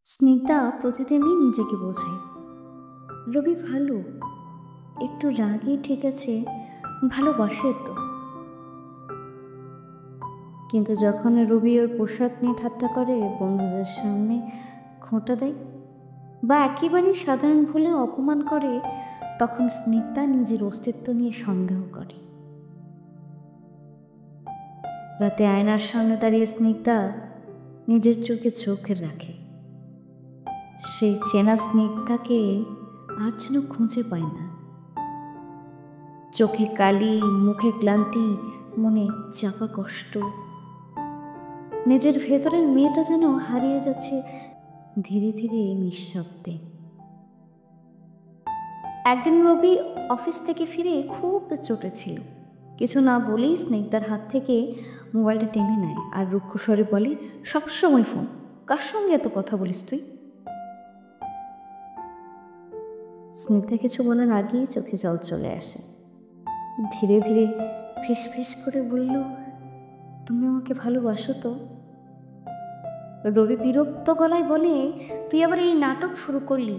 স্নিগ্ধা প্রতিদিনই নিজেকে বোঝায় রবি ভালো, একটু রাগই ঠিক আছে, ভালোবাসে তো। কিন্তু যখন রবি ওর পোশাক নিয়ে ঠাট্টা করে, বন্ধুদের সামনে খোঁটা দেয় বা একেবারেই সাধারণ ভুলে অপমান করে, তখন স্নিগ্ধা নিজের অস্তিত্ব নিয়ে সন্দেহ করে। রাতে আয়নার সামনে দাঁড়িয়ে স্নিগ্ধা নিজের চোখে চোখ রাখে। সেই চেনা স্নিগ্ধাকে আর যেন খুঁজে পায় না। চোখে কালি, মুখে ক্লান্তি, মনে চাপা কষ্ট। নিজের ভেতরের মেয়েটা যেন হারিয়ে যাচ্ছে ধীরে ধীরে নিঃশব্দে। একদিন রবি অফিস থেকে ফিরে খুব চোটে ছিল। কিছু না বলেই স্নিগ্ধার হাত থেকে মোবাইলটা টেনে নেয় আর রুক্ষ স্বরে বলে, সবসময় ফোন, কার সঙ্গে এত কথা বলিস তুই? স্নিগ্ধা কিছু বলার আগেই চোখে জল চলে আসে। ধীরে ধীরে ফিস ফিস করে বলল, তুমি আমাকে ভালোবাসো তো? রবি বিরক্ত গলায় বলে, তুই আবার এই নাটক শুরু করলি?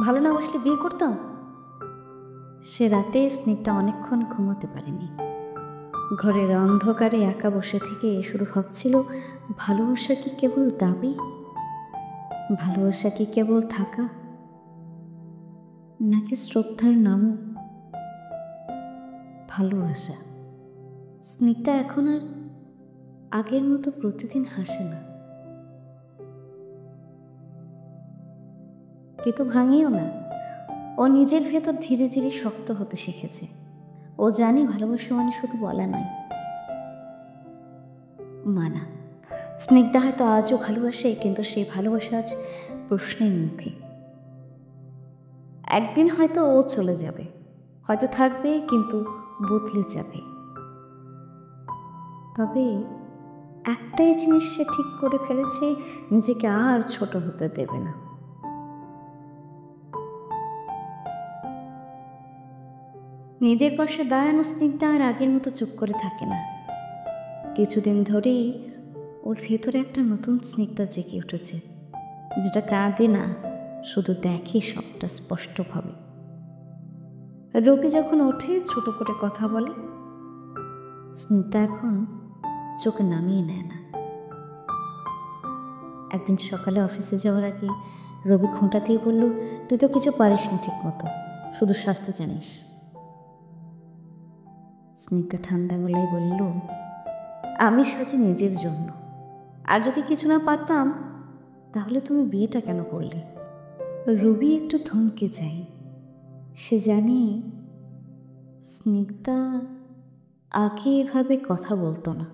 ভালো না বাসলে বিয়ে করতাম? সে রাতে স্নিগ্ধা অনেকক্ষণ ঘুমোতে পারেনি। ঘরের অন্ধকারে একা বসে থেকে শুধু ভাবছিল, ভালোবাসা কি কেবল দাবি? ভালোবাসা কি কেবল থাকা, নাকি শ্রদ্ধার নামও ভালোবাসা? স্নিগ্ধা এখন আর আগের মতো প্রতিদিন হাসে না, কিন্তু ভাঙিও না। ও নিজের ভেতর ধীরে ধীরে শক্ত হতে শিখেছে। ও জানে ভালোবাসা মানে শুধু বলা নয়, মানা। স্নিগ্ধা হয়তো আজও ভালোবাসে, কিন্তু সেই ভালোবাসা আজ প্রশ্নের মুখে। একদিন হয়তো ও চলে যাবে, হয়তো থাকবে, কিন্তু বদলে যাবে। তবে একটাই জিনিস সে ঠিক করে ফেলেছে, নিজেকে আর ছোট হতে দেবে না। নিজের পাশে দাঁড়ানো স্নিগ্ধা আর আগের মতো চুপ করে থাকে না। কিছুদিন ধরেই ওর ভেতরে একটা নতুন স্নিগ্ধা জেগে উঠেছে, যেটা কাঁদে না, শুধু দেখে সবটা স্পষ্টভাবে। রবি যখন ওঠে, ছোট করে কথা বলে, স্নিগ্ধা এখন চোখে নামিয়ে নেয় না। একদিন সকালে অফিসে যাওয়ার আগে রবি খোঁটা দিয়ে বলল, তুই তো কিছু পারিস না ঠিক মতো, শুধু স্বাস্থ্য জানিস। স্নিগ্ধা ঠান্ডা গলায় বলল, আমি সাজি নিজের জন্য, আর যদি কিছু না পারতাম তাহলে তুমি বিয়েটা কেন করলে? রবি একটু থমকে যায়। সে জানে স্নিগ্ধা আগে এভাবে কথা বলতো না।